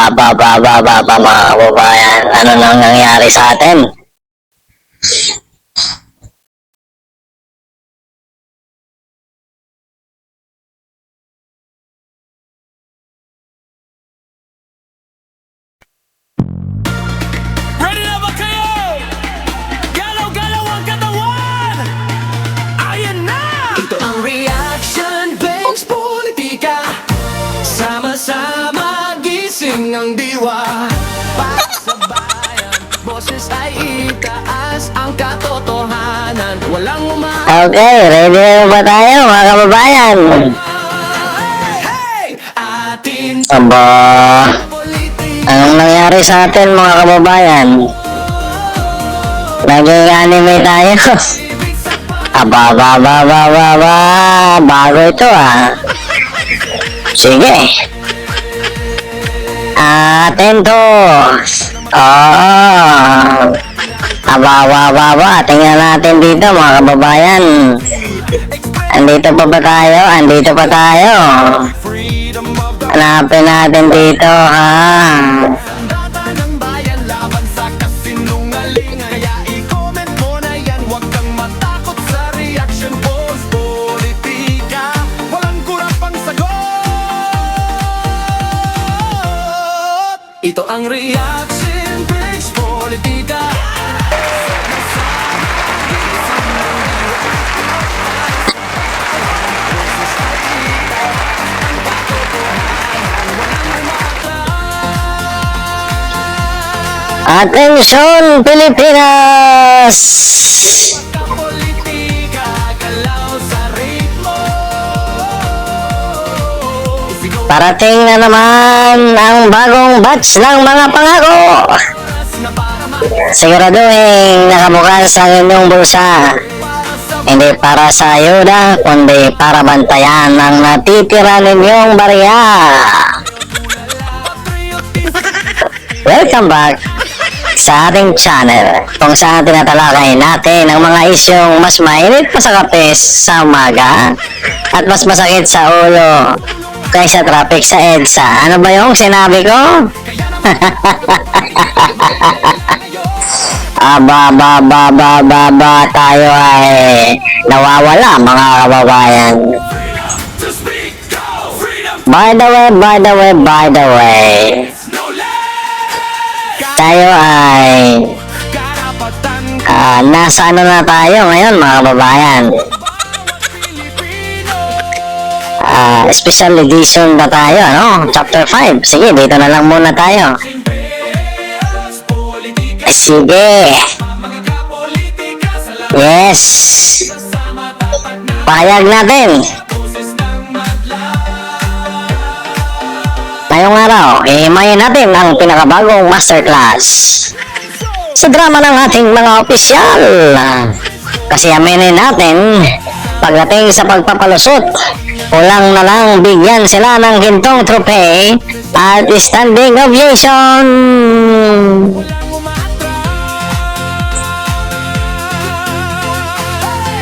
Mga kababayan, ano nang nangyari sa atin? Ready na ba kayo? Galaw-galaw ang katawan! Ayan na! Ito ang reaction based politika. Sama-sama gising ang diwa. Para sa bayan, boses ay itaas ang katotohanan. Walang Okay, ready na ba tayo mga kababayan? Hey! Atin Aba, politika. anong nangyari sa atin mga kababayan? Naging anime tayo. Bago ito ah. Sige. Atentos. Tingnan natin dito mga kababayan. Andito pa tayo. Freedom of the Hanapin natin dito ha. Data ng bayan laban sa kasinungaling. Kaya i-comment mo na yan. Huwag kang matakot sa reaction post politika. Walang kurapang sagot. Ito ang reaction based politika. Atensyon Pilipinas! Politika, galaw sa ritmo. Isigaw Parating na naman ang bagong batch ng mga pangako. na para ma- Siguraduhin nakabukas ang inyong bulsa. Hindi para sa ayuda, kundi para bantayan ang natitira ninyong barya. Welcome back sa ating channel kung saan tinatalakay natin ang mga isyong mas mainit pa sa kape sa umaga at mas masakit sa ulo kaysa traffic sa EDSA. Ano ba yung sinabi ko? Tayo ay nawawala mga kababayan. To speak, go, freedom, By the way, no less. tayo ay Karapatan nasa ano na tayo ngayon mga kababayan. Pilipino. Special edition na tayo, ano? Chapter 5. Sige, dito na lang muna tayo. Best politika, Sige. magkapolitika sa lahat. Yes. Sama tapat na Pahayag natin. boses ng madla. Ngayong araw, ihimayin natin ang pinakabagong masterclass sa drama ng ating mga opisyal. Kasi aminin natin, pagdating sa pagpapalusot, kulang na lang bigyan sila ng gintong trophy at standing ovation. Walang umatras.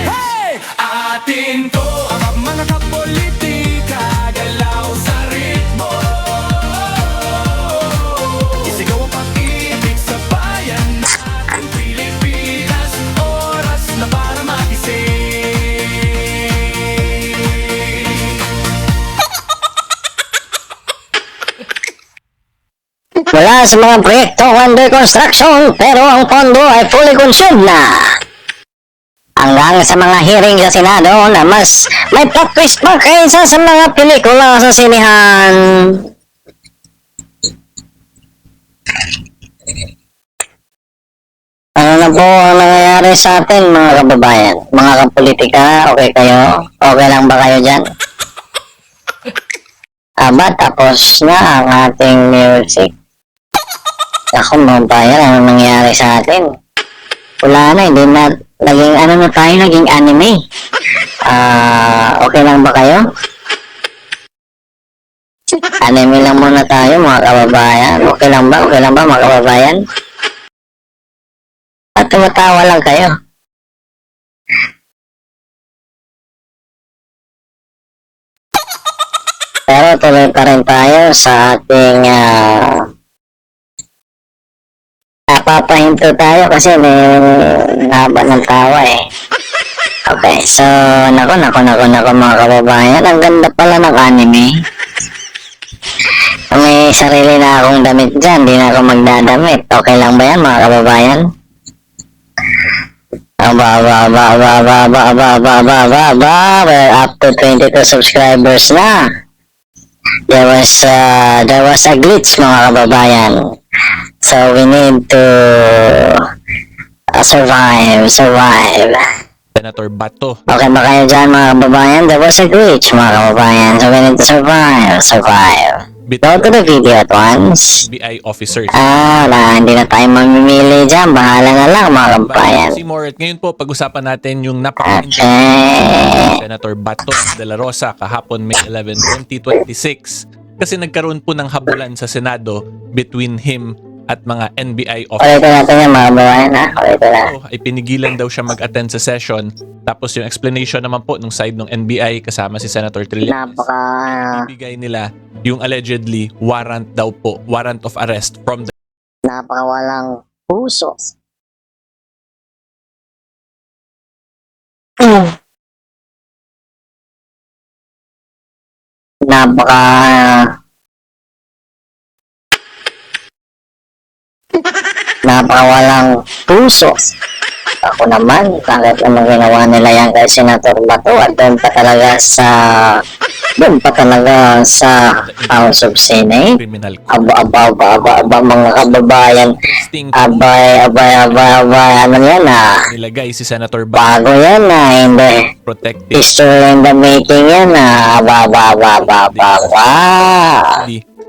Hey! Atin to ang mga kapolitika, galaw sa ritmo. Isigaw ang pag-ibig sa bayan natin, Pilipinas. Oras na para magising. Wala sa mga proyekto under construction pero ang pondo ay fully consumed na. Hanggang sa mga hearing sa Senado na mas may plot twist pa kaysa sa mga pelikula sa sinihan. Ano na po ang nangyayari sa atin mga kababayan? Mga kapolitika, okay kayo? Okay lang ba kayo dyan? Tapos na ang ating music. Ako mga bayan, ano nangyayari sa atin? Wala na, hindi na, naging ano na tayo, naging anime. Okay lang ba kayo? Anime lang muna tayo mga kababayan. Okay lang ba? Okay lang ba mga kababayan? At tumatawa lang kayo. Pero tuloy pa rin tayo sa ating napapahinto tayo kasi may haba ng tawa eh. Okay, so, nako mga kababayan. Ang ganda pala ng anime. May sarili na akong damit dyan, di na ako magdadamit. Okay lang ba yan mga kababayan? We're up to 22 subscribers na. There was a glitch mga kababayan. So we need to survive. Senator Bato. Okay ba kayo dyan mga kababayan? There was a glitch mga kababayan. So we need to survive. Go to the video at once. NBI officers. Hindi na tayo mamimili dyan. Bahala na lang mga kababayan. Si Moret, ngayon po pag-usapan natin yung Okay. Senator Bato de la Rosa kahapon May 11, 2026 kasi nagkaroon po ng habulan sa Senado between him at mga NBI officers. Ulitin natin yan mga kababayan ha. Ulitin na. Ay pinigilan daw siya mag-attend sa session. Tapos yung explanation naman po ng side ng NBI kasama si Senator Trillanes. Ibigay nila yung allegedly warrant daw po, warrant of arrest from the Napakawalang puso. Napakawalang puso. Ako naman, bakit naman ginawa nila yan kay Senator Bato at doon pa talaga sa House of Senate. criminal court. Aba, mga kababayan. Abay, ano yan Nilagay si Senator Bato bago yan hindi. protected. History in the making yan aba.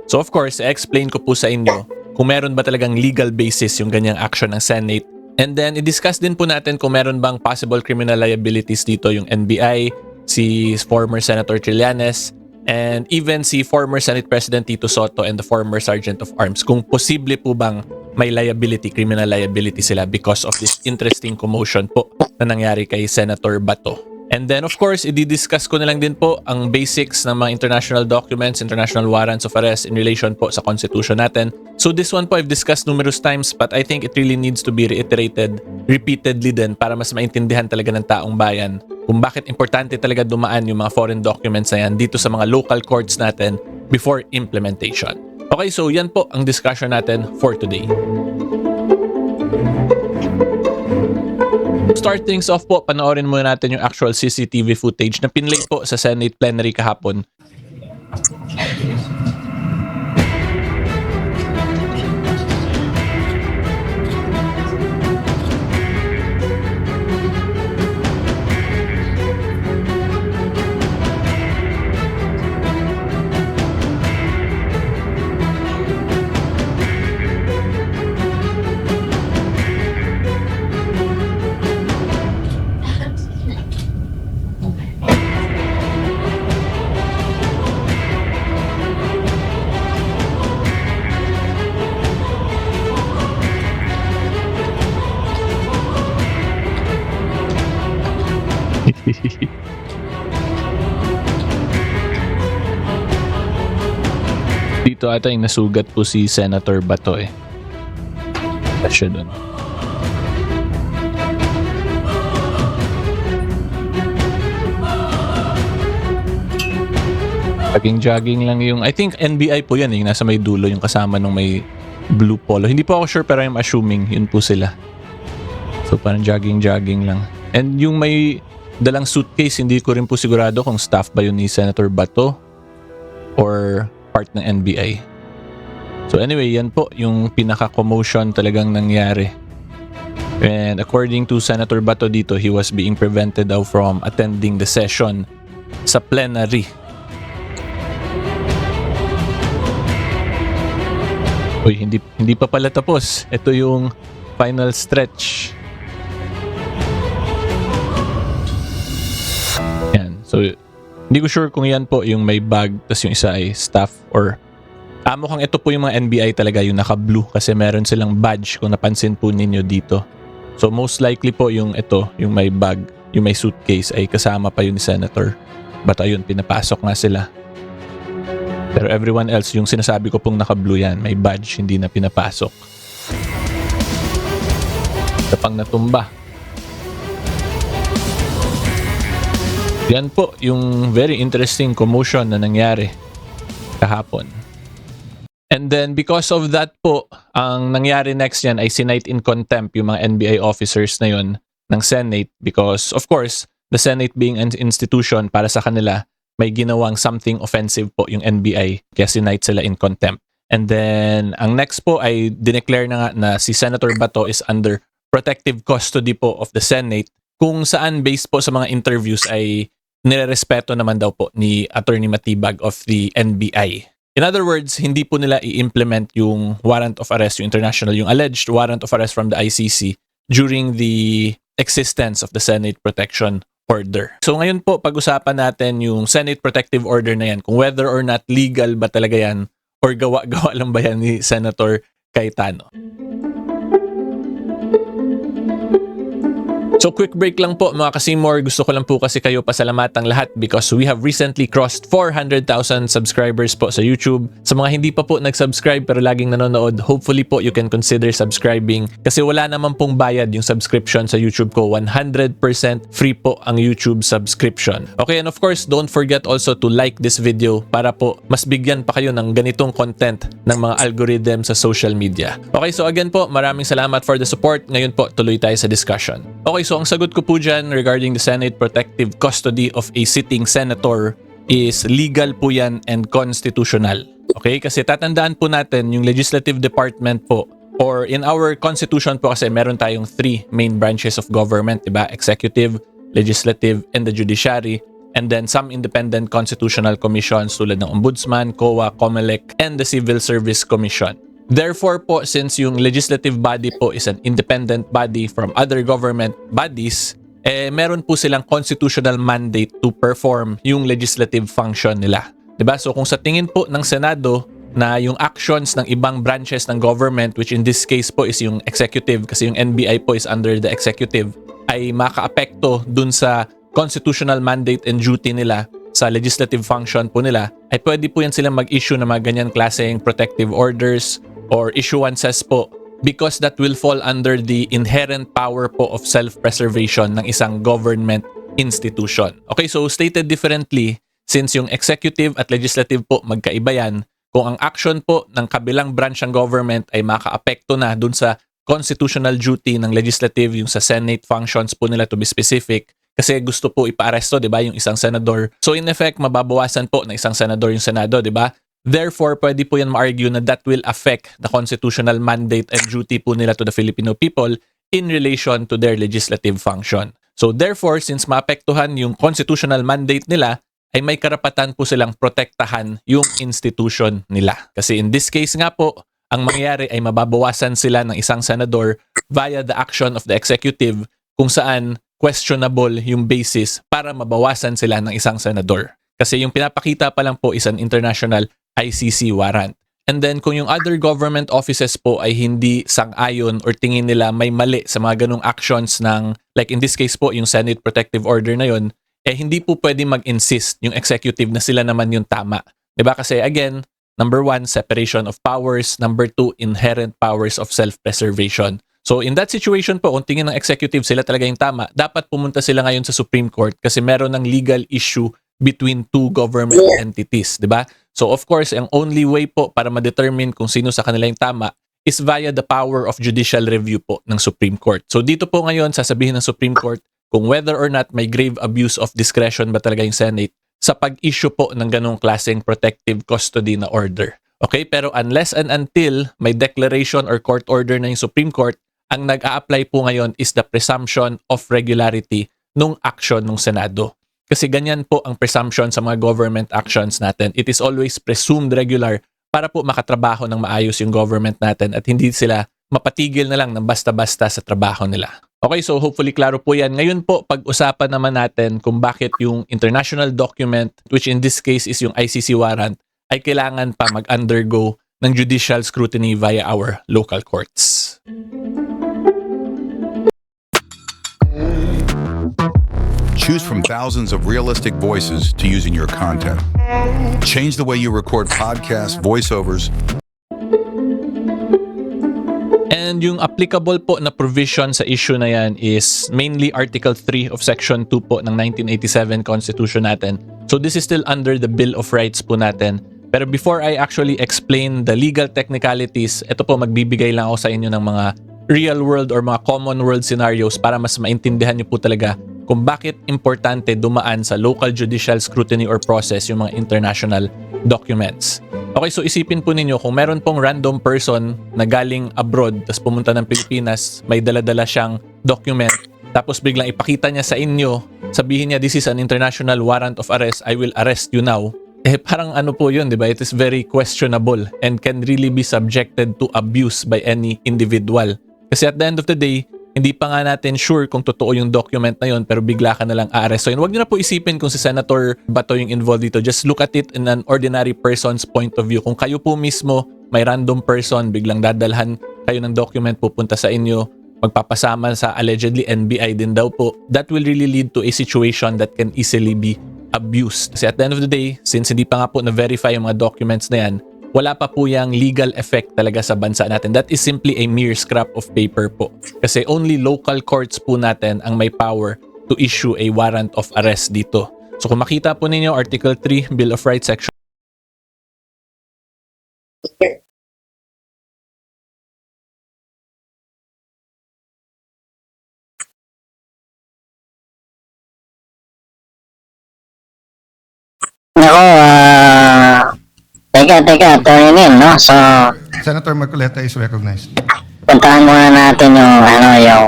So of course, explain ko po sa inyo kung meron ba talagang legal basis yung ganyang action ng Senate. And then, i-discuss din po natin kung meron bang possible criminal liabilities dito yung NBI, si former Senator Trillanes, and even si former Senate President Tito Soto and the former Sergeant of Arms. Kung posible po bang may liability, criminal liability sila because of this interesting commotion po na nangyari kay Senator Bato. And then of course, i-discuss ko na lang din po ang basics ng mga international documents, international warrants of arrest in relation po sa constitution natin. So this one po I've discussed numerous times but I think it really needs to be reiterated repeatedly din para mas maintindihan talaga ng taong bayan kung bakit importante talaga dumaan yung mga foreign documents na yan dito sa mga local courts natin before implementation. Okay, so yan po ang discussion natin for today. Start things off po, panoorin muna natin yung actual CCTV footage na pinlay po sa Senate plenary kahapon. Dito ata yung nasugat po si Senator Bato eh. Siya doon. Jogging lang yung, I think NBI po yan eh, yung nasa may dulo, yung kasama nung may blue polo. Hindi po ako sure pero I'm assuming yun po sila. So parang jogging lang. And yung may dalang suitcase, hindi ko rin po sigurado kung staff ba yun ni Senator Bato or part ng NBI. So anyway, yan po yung pinaka-commotion talagang nangyari. And according to Senator Bato dito, he was being prevented daw from attending the session sa plenary. Uy, hindi pa pala tapos. Ito yung final stretch. Yan. So, hindi ko sure kung yan po yung may bag tas yung isa ay staff or mukhang ito po yung mga NBI talaga yung naka-blue kasi meron silang badge kung napansin po ninyo dito. So, most likely po yung ito, yung may bag, yung may suitcase ay kasama pa yun ni Senator. But ayun, pinapasok nga sila. Pero everyone else, yung sinasabi ko pong naka-blue yan, may badge, hindi na pinapasok. Ito pang natumba. Yan po yung very interesting commotion na nangyari kahapon. And then because of that po, ang nangyari next yan ay sinight in contempt yung mga NBI officers na yun ng Senate because of course, the Senate being an institution para sa kanila, may ginawang something offensive po yung NBI kaya sinight sila in contempt. And then ang next po ay dineclare na nga na si Senator Bato is under protective custody po of the Senate kung saan based po sa mga interviews ay nirerespeto naman daw po ni Attorney Matibag of the NBI. In other words, hindi po nila i-implement yung warrant of arrest, yung international, yung alleged warrant of arrest from the ICC during the existence of the Senate Protection Order. So ngayon po, pag-usapan natin yung Senate Protective Order na yan, kung whether or not legal ba talaga yan or gawa-gawa lang ba yan ni Senator Cayetano. So quick break lang po mga Kasimor, gusto ko lang po kasi kayo pasalamatan lahat because we have recently crossed 400,000 subscribers po sa YouTube. Sa mga hindi pa po nag-subscribe pero laging nanonood, hopefully po you can consider subscribing kasi wala naman pong bayad yung subscription sa YouTube ko. 100% free po ang YouTube subscription. Okay, and of course, don't forget also to like this video para po mas bigyan pa kayo ng ganitong content ng mga algorithm sa social media. Okay, so again po, maraming salamat for the support. Ngayon po, tuloy tayo sa discussion. Okay, so ang sagot ko po dyan regarding the Senate protective custody of a sitting senator is legal po yan and constitutional. Okay, kasi tatandaan po natin yung legislative department po or in our constitution po kasi meron tayong 3 main branches of government, diba? Executive, legislative, and the judiciary. And then some independent constitutional commissions tulad ng Ombudsman, COA, COMELEC, and the Civil Service Commission. Therefore po, since yung legislative body po is an independent body from other government bodies, meron po silang constitutional mandate to perform yung legislative function nila. Diba? So kung sa tingin po ng Senado na yung actions ng ibang branches ng government, which in this case po is yung executive, kasi yung NBI po is under the executive, ay makaapekto dun sa constitutional mandate and duty nila sa legislative function po nila, ay pwede po yan silang mag-issue ng mga ganyan klaseng protective orders or issuances po because that will fall under the inherent power po of self-preservation ng isang government institution. Okay, so stated differently, since yung executive at legislative po magkaiba yan, kung ang action po ng kabilang branch ng government ay makaapekto na dun sa constitutional duty ng legislative, yung sa Senate functions po nila to be specific, kasi gusto po ipa-aresto, di ba, yung isang senador. So in effect, mababawasan po ng isang senador yung Senado, di ba? Therefore, pwede po yan ma-argue na that will affect the constitutional mandate and duty po nila to the Filipino people in relation to their legislative function. So therefore, since maapektuhan yung constitutional mandate nila, ay may karapatan po silang protektahan yung institution nila. Kasi in this case nga po, ang mangyayari ay mababawasan sila ng isang senador via the action of the executive kung saan questionable yung basis para mabawasan sila ng isang senador. Kasi yung pinapakita pa lang po is an international ICC warrant. And then kung yung other government offices po ay hindi sang-ayon or tingin nila may mali sa mga ganung actions ng, like in this case po, yung Senate Protective Order na yun, hindi po pwede mag-insist yung executive na sila naman yung tama. Diba? Kasi again, number 1, separation of powers. Number 2, inherent powers of self-preservation. So in that situation po, kung tingin ng executive sila talaga yung tama, dapat pumunta sila ngayon sa Supreme Court kasi meron ng legal issue between 2 government entities, di ba? So of course, ang only way po para ma-determine kung sino sa kanila yung tama is via the power of judicial review po ng Supreme Court. So dito po ngayon, sasabihin ng Supreme Court kung whether or not may grave abuse of discretion ba talaga yung Senate sa pag-issue po ng ganong klaseng protective custody na order. Okay, pero unless and until may declaration or court order na yung Supreme Court, ang nag-a-apply po ngayon is the presumption of regularity nung action ng Senado. Kasi ganyan po ang presumption sa mga government actions natin. It is always presumed regular para po makatrabaho ng maayos yung government natin at hindi sila mapatigil na lang ng basta-basta sa trabaho nila. Okay, so hopefully klaro po yan. Ngayon po, pag-usapan naman natin kung bakit yung international document, which in this case is yung ICC warrant, ay kailangan pa mag-undergo ng judicial scrutiny via our local courts. Choose from thousands of realistic voices to use in your content. Change the way you record podcasts, voiceovers. And yung applicable po na provision sa issue na yan is mainly Article 3 of Section 2 po ng 1987 Constitution natin. So this is still under the Bill of Rights po natin. Pero before I actually explain the legal technicalities, ito po magbibigay lang ako sa inyo ng mga real world or mga common world scenarios para mas maintindihan nyo po talaga kung bakit importante dumaan sa local judicial scrutiny or process yung mga international documents. Okay, so isipin po ninyo kung meron pong random person na galing abroad tapos pumunta ng Pilipinas, may dala-dala siyang document, tapos biglang ipakita niya sa inyo, sabihin niya, this is an international warrant of arrest, I will arrest you now. Parang ano po yun, di ba? It is very questionable and can really be subjected to abuse by any individual. Kasi at the end of the day, hindi pa nga natin sure kung totoo yung document na yun pero bigla ka na lang aarestoin. Huwag nyo na po isipin kung si Senator Bato yung involved dito. Just look at it in an ordinary person's point of view. Kung kayo po mismo, may random person, biglang dadalhan kayo ng document pupunta sa inyo, magpapasama sa allegedly NBI din daw po, that will really lead to a situation that can easily be abused. Kasi at the end of the day, since hindi pa nga po na-verify yung mga documents na yan, wala pa po yung legal effect talaga sa bansa natin. That is simply a mere scrap of paper po. Kasi only local courts po natin ang may power to issue a warrant of arrest dito. So kung makita po ninyo, Article 3, Bill of Rights, Section Nako, teka, Attorney Nin, no? So, Senator Marcoleta is recognized. puntahan muna natin yung, yung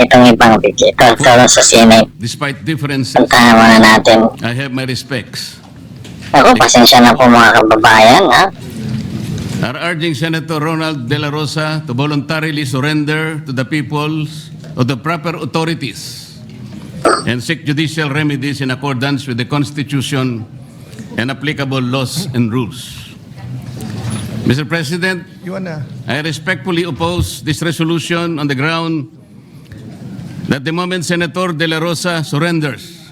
itong ibang video. Ito sa Senate. Despite differences, Puntahan muna natin. I have my respects. Ako, pasensya na po mga kababayan, ha? Are urging Senator Ronald De La Rosa to voluntarily surrender to the peoples of the proper authorities and seek judicial remedies in accordance with the Constitution and applicable laws and rules. Mr. President, I respectfully oppose this resolution on the ground that the moment Senator De La Rosa surrenders,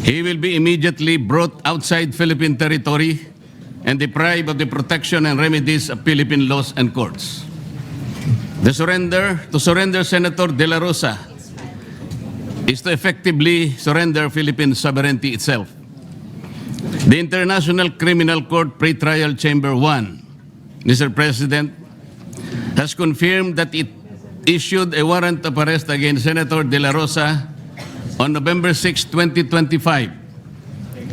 he will be immediately brought outside Philippine territory and deprived of the protection and remedies of Philippine laws and courts. To surrender Senator De La Rosa is to effectively surrender Philippine sovereignty itself. The International Criminal Court Pretrial Chamber 1, Mr. President, has confirmed that it issued a warrant of arrest against Senator De La Rosa on November 6, 2025.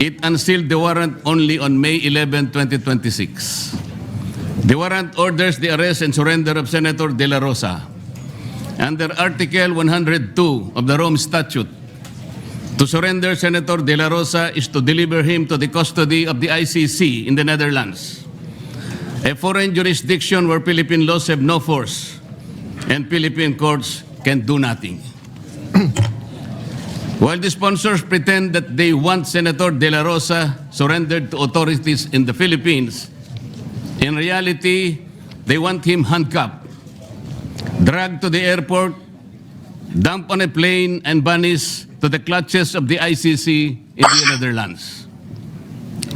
It unsealed the warrant only on May 11, 2026. The warrant orders the arrest and surrender of Senator De La Rosa. Under Article 102 of the Rome Statute, to surrender Senator De La Rosa is to deliver him to the custody of the ICC in the Netherlands, a foreign jurisdiction where Philippine laws have no force and Philippine courts can do nothing. While the sponsors pretend that they want Senator De La Rosa surrendered to authorities in the Philippines, in reality, they want him handcuffed, dragged to the airport, dumped on a plane, and banished to the clutches of the ICC in the Netherlands.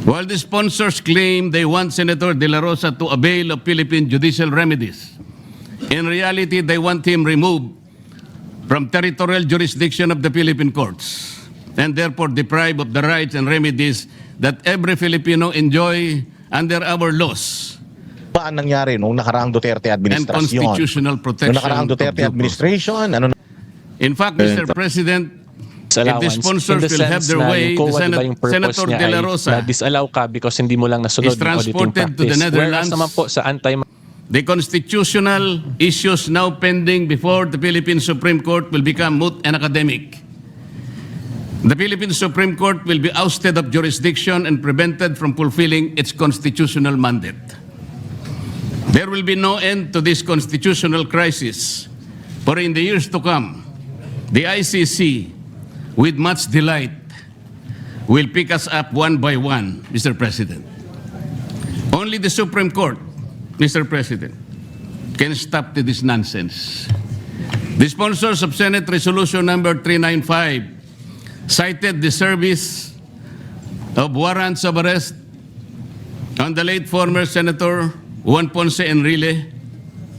While the sponsors claim they want Senator De La Rosa to avail of Philippine judicial remedies, in reality, they want him removed from territorial jurisdiction of the Philippine courts and therefore deprived of the rights and remedies that every Filipino enjoy under our laws Ba ang nangyari nung nakaraang Duterte and administrasyon? constitutional protection. Nung nakaraang of Duterte due process. administration, ano In fact, Mr. President, if the sponsors will have their way, the Senator De La Rosa na-disallow ka because hindi mo lang nasunod is yung auditing transported to the practice. Netherlands. Whereas naman po sa the constitutional issues now pending before the Philippine Supreme Court will become moot and academic. The Philippine Supreme Court will be ousted of jurisdiction and prevented from fulfilling its constitutional mandate. There will be no end to this constitutional crisis, for in the years to come, the ICC, with much delight, will pick us up one by one, Mr. President. Only the Supreme Court, Mr. President, can stop this nonsense. The sponsors of Senate Resolution number 395 cited the service of warrants of arrest on the late former Senator Juan Ponce Enrile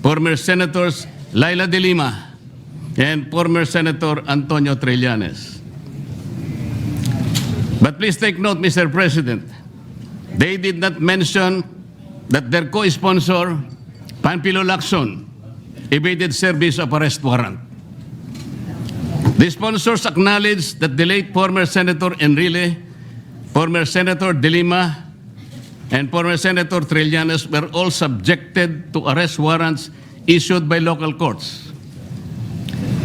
former Senators Laila de Lima and former Senator Antonio Trillanes. But please take note, Mr. President, they did not mention that their co-sponsor, Panfilo Lacson, evaded service of arrest warrant. The sponsors acknowledged that the late former Senator Enrile, former Senator De Lima, and former Senator Trillanes were all subjected to arrest warrants issued by local courts.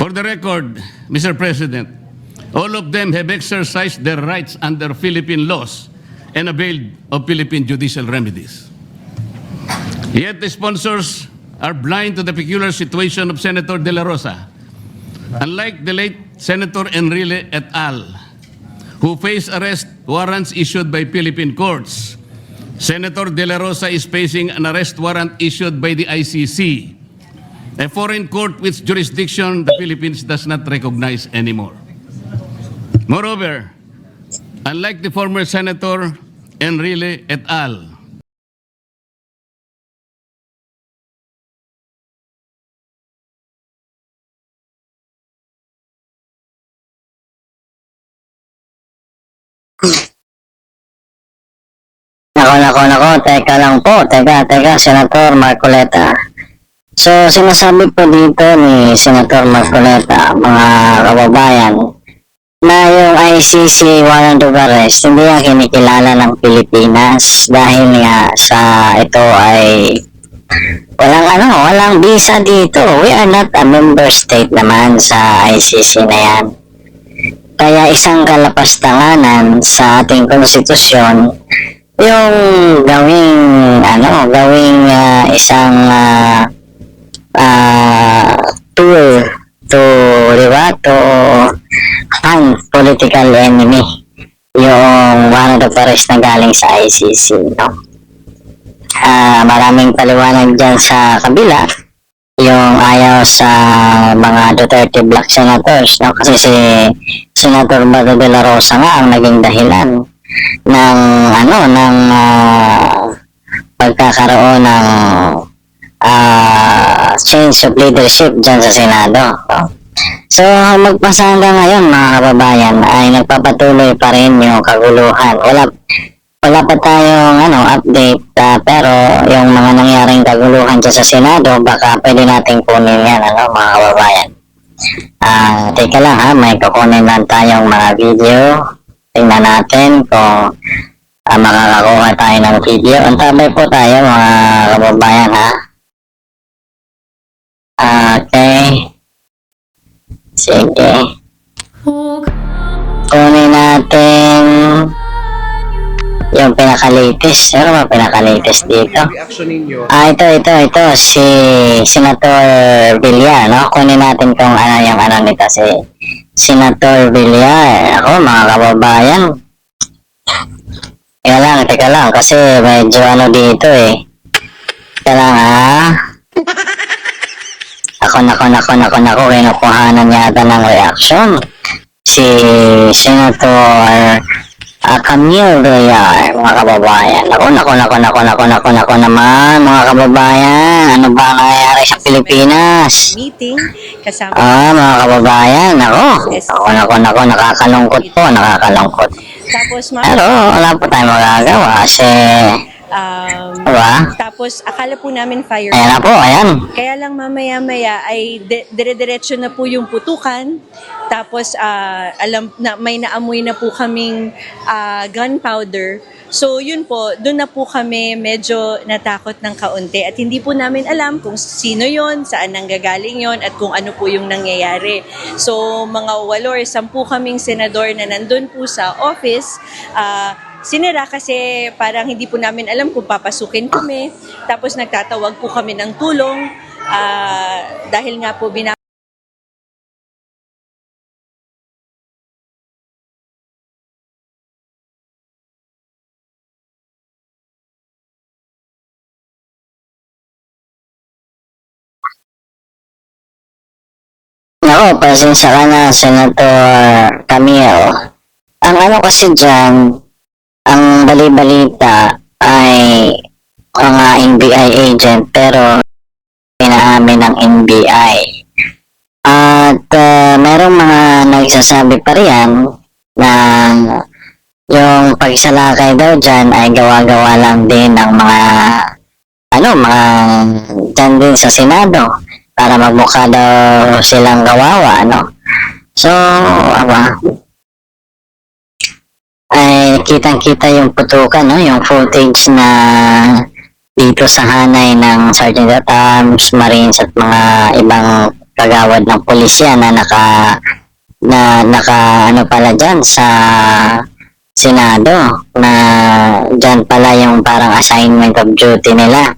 For the record, Mr. President, all of them have exercised their rights under Philippine laws and availed of Philippine judicial remedies. Yet the sponsors are blind to the peculiar situation of Senator De La Rosa. Unlike the late Senator Enrile et al., who face arrest warrants issued by Philippine courts, Senator De La Rosa is facing an arrest warrant issued by the ICC, a foreign court which jurisdiction the Philippines does not recognize anymore. Moreover, unlike the former Senator Enrile et al., Nako, teka lang po, teka, Senator Marcoleta. So, sinasabi po dito ni Senator Marcoleta, mga kababayan, na yung ICC warrant of arrest, hindi yan kinikilala ng Pilipinas dahil nga sa ito ay walang visa dito. We are not a member state naman sa ICC na yan. Kaya isang kalapastanganan sa ating konstitusyon yung gawing isang tour to hunt political enemy yung warrant of arrest na galing sa ICC, no? Maraming paliwanag dyan sa kabila yung ayaw sa mga Duterte Black Senators, no? Kasi si Senator Bato de la Rosa nga ang naging dahilan ng pagkakaroon ng change of leadership dyan sa Senado, no? So, magpasa hanggang ngayon, mga kababayan, ay nagpapatuloy pa rin yung kaguluhan. Wala pa tayong update, pero yung mga nangyaring kaguluhan dyan sa Senado, baka pwede nating kunin yan, mga kababayan. Teka lang ha, may kukunin lang tayong mga video. Tingnan natin kung makakakuha tayo ng video. Antabay po tayo, mga kababayan, ha. Okay. Sige. Kunin natin yung pinaka-latest. Ano ba pinaka-latest dito? Ito. Si Senator Villar, no? Kunin natin kung ano yung nito. Si Senator Villar. Ako, mga kababayan. Teka lang. Kasi medyo dito eh. Teka lang, ha? Ako, kinukuhanan yata ng reaction. Si Senator Camille Villar, mga kababayan. Ako naman, mga kababayan. Ano ba nangyayari sa Pilipinas? Meeting kasama. Mga kababayan, ako, nakakalungkot po. Tapos Pero wala po tayong magagawa kasi, diba? tapos akala po namin fire. Ayan na po, ayan. Kaya lang mamaya-maya ay dire-diretso na po yung putukan. Tapos alam na may naamoy na po kaming gunpowder. So yun po, doon na po kami medyo natakot ng kaunti at hindi po namin alam kung sino yon, saan nanggagaling yon at kung ano po yung nangyayari. So mga 8 or 10 kaming senador na nandun po sa office, sinira kasi parang hindi po namin alam kung papasukin kami. Tapos nagtatawag po kami ng tulong dahil nga po Nako, pasensya ka na, Senator Camille. Ang kasi dyan, ang bali-balita ay mga NBI agent pero namin ng NBI. At merong mga nagsasabi pa riyan na yung pagsalakay daw dyan ay gawa-gawa lang din ng mga mga dyan din sa Senado para magmukha daw silang kawawa, So, ay kitang-kita yung putukan, yung footage na dito sa hanay ng Sergeant at Arms, Marines at mga ibang kagawad ng pulisya na naka pala dyan sa Senado, na dyan pala yung parang assignment of duty nila.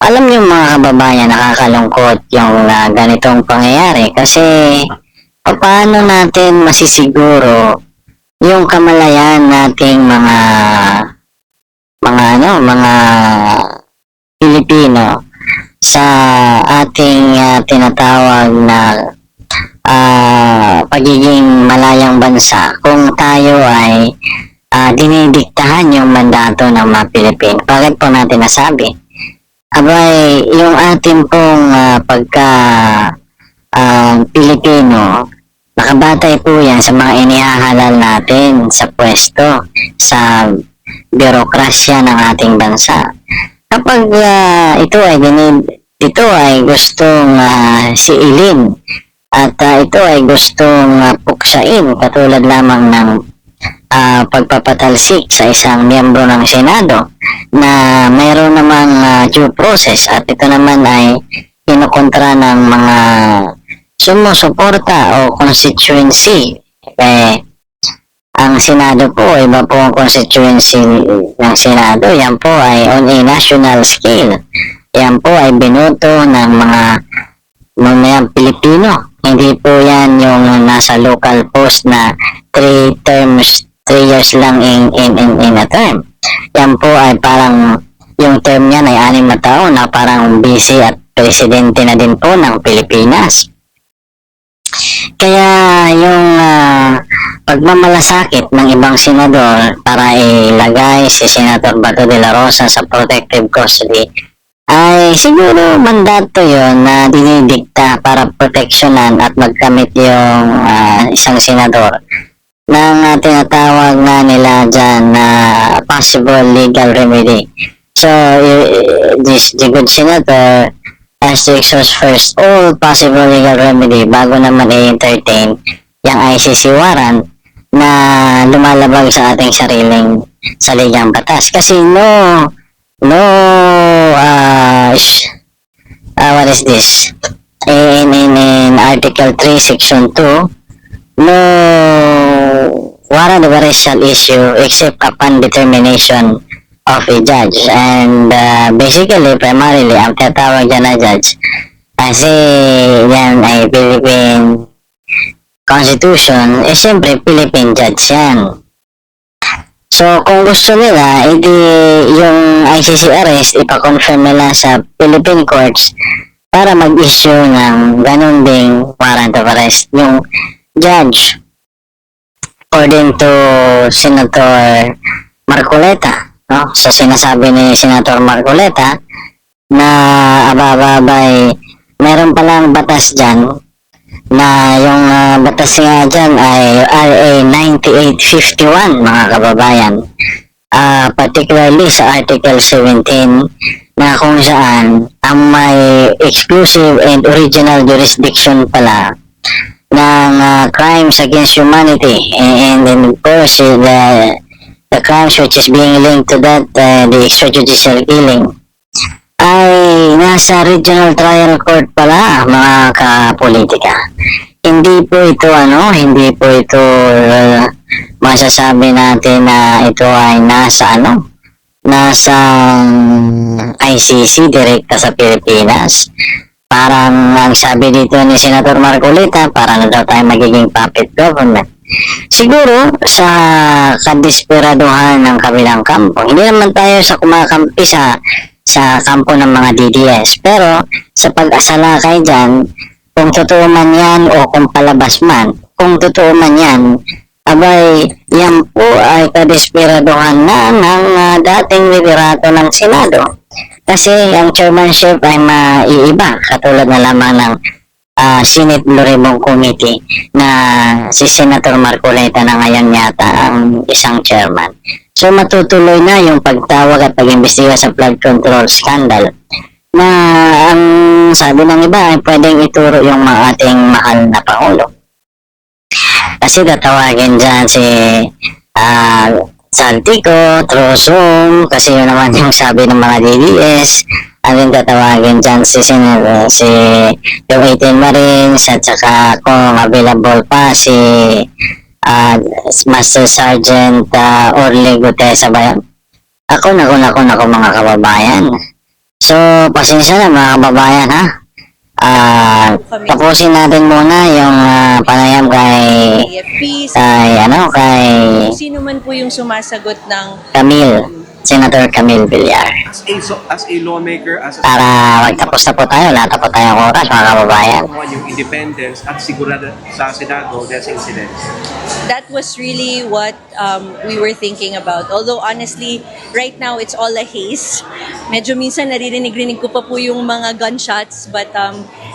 Alam niyo mga kababayan, nakakalungkot yung ganitong pangyayari kasi paano natin masisiguro yung kamalayan nating mga Pilipino sa ating tinatawag na pagiging malayang bansa kung tayo ay dinidiktahan yung mandato ng mga Pilipino. Bakit po natin nasabi? Abay, yung ating pong Pilipino, nakabatay po yan sa mga inihahalal natin sa pwesto, sa birokrasya ng ating bansa. Kapag ito ay gustong siilin at ito ay gustong puksain, katulad lamang ng pagpapatalsik sa isang miyembro ng Senado na mayroon namang due process, at ito naman ay kinukontra ng mga sumusuporta o constituency. Ang Senado po, iba po ang constituency ng Senado. Yan po ay on a national scale. Yan po ay binoto ng mga mamayang Pilipino. Hindi po yan yung nasa local post na 3 years lang in a term. Yan po ay parang yung term niyan ay 6 na taon na parang vice at presidente na din po ng Pilipinas. Kaya yung pagmamalasakit ng ibang senador para ilagay si Senator Bato de la Rosa sa protective custody ay siguro mandato yon na dinidikta para proteksyonan at magkamit yung isang senador ng tinatawag na nila dyan na possible legal remedy. So, the good senator has to exhaust first all possible legal remedy bago naman i-entertain yung ICC warrant na lumalabag sa ating sariling saligang batas. Kasi what is this? In Article 3, Section 2, no warrant of arrest shall issue except upon determination of a judge. And basically, primarily, ang tatawag dyan na judge kasi yan ay Philippine Constitution, siyempre Philippine judge yan. So, kung gusto nila, edi yung ICC arrest, ipakonfirm nila sa Philippine courts para mag-issue ng ganun ding warrant of arrest. Yung judge, according to Senator Marcoleta, so sinasabi ni Senator Marcoleta na ababay, meron palang batas dyan na yung batas nga dyan ay RA 9851 mga kababayan, particularly sa Article 17 na kung saan ang may exclusive and original jurisdiction pala ng crimes against humanity, and then of course the crimes which is being linked to that, the extrajudicial killing, ay nasa regional trial court pala mga kapolitika. Hindi po ito masasabi natin na ito ay nasa ICC direkta sa Pilipinas. Parang ang sabi dito ni Senator Marcoleta, para na daw tayo magiging puppet government. Siguro sa kadesperaduhan ng kabilang kampo, hindi naman tayo sa kumakampi sa kampo ng mga DDS, pero sa pag-asalakay dyan, kung totoo man yan o kung palabas man, kung totoo man yan, abay, yan po ay kadesperaduhan na ng dating liderato ng Senado Kasi ang chairmanship ay maiiba, katulad na lamang ng Senate Blue Ribbon Committee na si Senator Marcoleta na ngayon yata ang isang chairman. So matutuloy na yung pagtawag at pag-imbestiga sa flood control scandal na ang sabi ng iba ay pwedeng ituro yung mga ating mahal na Pangulo. Kasi tatawagin dyan si Saltico, through Zoom, kasi yun naman yung sabi ng mga DDS. Ang tatawagin dyan si yung 18 Marines at saka kung available pa si Master Sergeant Orly Gutesa ba yan? Ako mga kababayan. So, pasensya na mga kababayan ha. Tapusin natin muna yung panayam kay Sino man po yung sumasagot ng Senator Camille Villar. As a lawmaker, Para magtapos na po tayo, lahat na po tayong oras mga kababayan. yung independence at sigurado sa Senado dahil sa incident. that was really what we were thinking about. Although honestly, right now it's all a haze. Medyo minsan naririnig-rinig ko pa po yung mga gunshots, but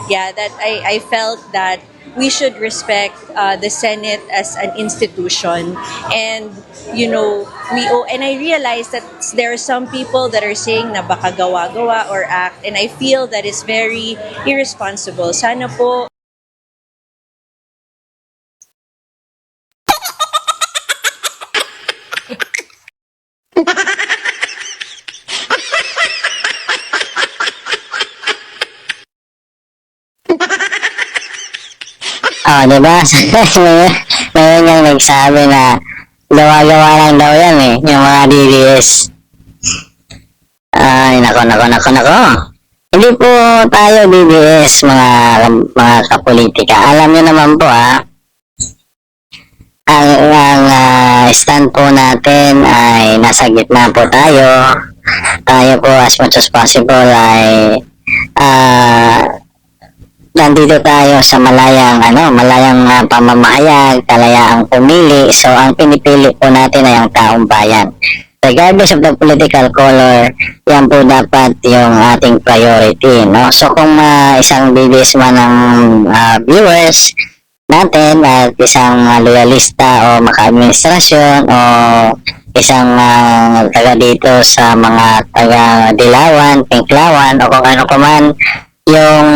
yeah, that I felt that we should respect the Senate as an institution, and you know, and I realized that there are some people that are saying na baka gawa-gawa or act, and I feel that is very irresponsible. Sana po di ba? Mayroon yung nagsabi na gawa-gawa lang daw yan yung mga DDS. Ay, nako. Hindi po tayo DDS, mga kapolitika. Alam nyo naman po ang stand po natin ay nasa gitna po tayo. Tayo po as much as possible ay nandito tayo sa malayang pamamahayag, kalayaang pumili. So ang pinipili po natin ay ang taong bayan. Regardless of the political color, yan po dapat yung ating priority, no? So kung isang bibis man ng viewers natin at isang loyalista o maka-administrasyon o isang taga dito sa mga taga Dilawan, Pinklawan o kung ano kuman yung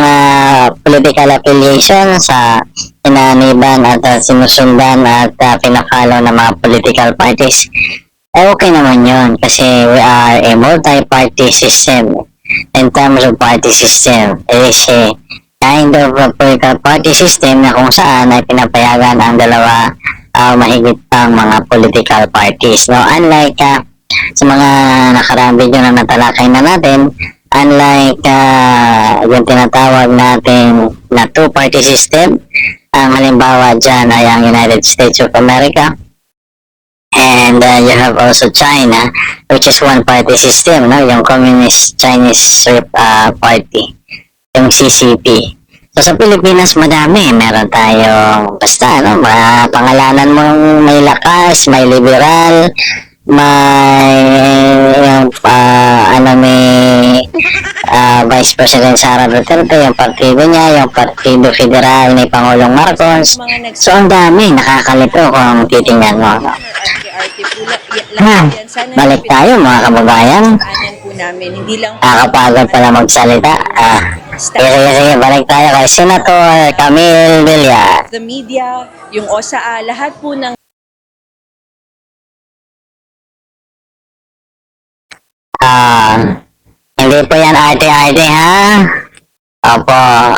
political affiliation sa inaniban at sinusundan at pinakalo ng mga political parties, okay naman yun kasi we are a multi-party system. In terms of party system, it is a kind of a political party system na kung saan ay pinapayagan ang dalawa mahigit pang mga political parties. No? Unlike sa mga nakaraang video na natalakay na natin, unlike yung tinatawag natin na two-party system, ang halimbawa dyan ay ang United States of America, and you have also China, which is one-party system, no? Yung Communist Chinese Party, yung CCP. So sa Pilipinas madami, meron tayong basta pangalanan mong may lakas, may liberal, may Vice President Sara Duterte, yung partido niya, yung Partido Federal ni Pangulong Marcos. So ang dami, nakakalito kung titingnan mo. No? Balik tayo mga kababayan. Nakakapagod pala magsalita. Sige, balik tayo kay Senator Camille Villar. The media, yung OSA, lahat po ng hindi po yan arte-arte ha. Opo.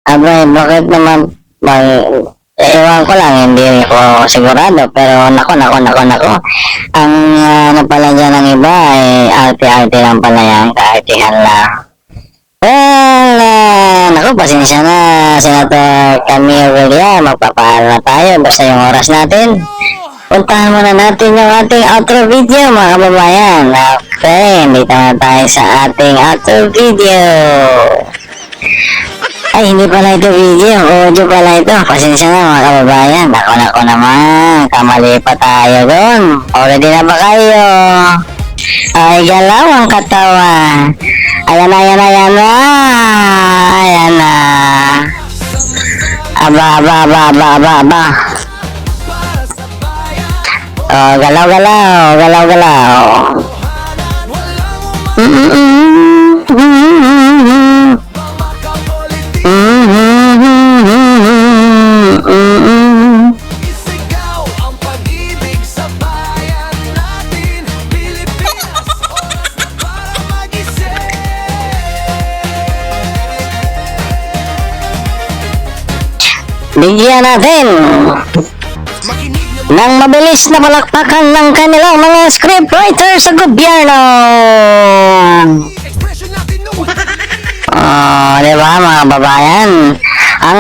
Abay, bakit naman ewan ko lang, hindi ko sigurado, pero nako. Ang pala dyan ng iba ay arte-arte lang pala yan, kaartihan lang. Well, naku, pasensya na, Senator Camille Villar, magpapaalam na tayo, basta yung oras natin. Puntahan muna natin yung ating outro video, mga kababayan. Okay, dito na tayo sa ating outro video. Ay, hindi pala ito video. Audio pala ito. Pasensya na mga kababayan. Ako naman. Kamali pa tayo doon. Already na ba kayo? Ay, galaw ang katawan. Ayan na. Ayan na. Aba. Oh, galaw. Isigaw ang pag-ibig sa bayan natin, Pilipinas, oras na para magising. Bigyan natin ng mabilis na palakpakan ng kanilang mga scriptwriter sa gobyerno. Expression natin no. Oh, di ba mga babayan? Ang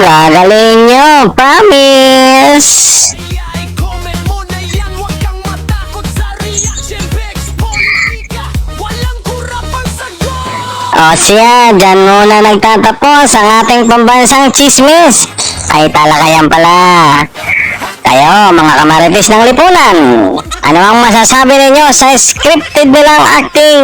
gagaling nyo, promise. I-comment mo na yan, huwag kang matakot sa reaction pics. Politika, walang kurap ang sagot. O siya, dyan muna nagtatapos ang ating pambansang chismis. Ay talakayan pala. Kayo, mga kamarites ng lipunan, ano ang masasabi ninyo sa scripted nilang acting?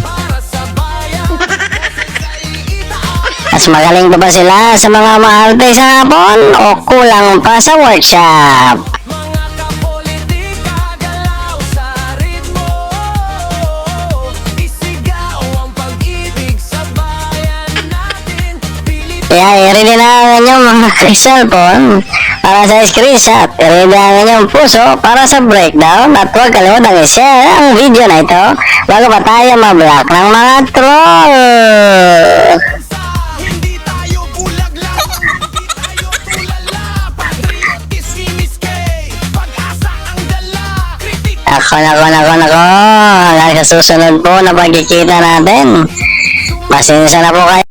Para sa bayan, boses ay itaas. Mas magaling pa ba sila sa mga maarte sa hapon o kulang pa sa workshop? Mga kapolitika, galaw sa ritmo. Isigaw ang pag-ibig sa bayan natin, Pilipinas. Kaya i-ready na ang inyong mga cellphone para sa screenshot. I-ready na ang inyong puso para sa breakdown at huwag kalimutang i-share ang video na ito bago pa tayo ma-block ng mga troll. Hindi tayo bulag lang, hindi tayo tulala. Patriotis ni Miss K, pag-asa ang dala. Kritik Nako. Hanggang sa susunod po na pagkikita natin. Pasensya na po kayo.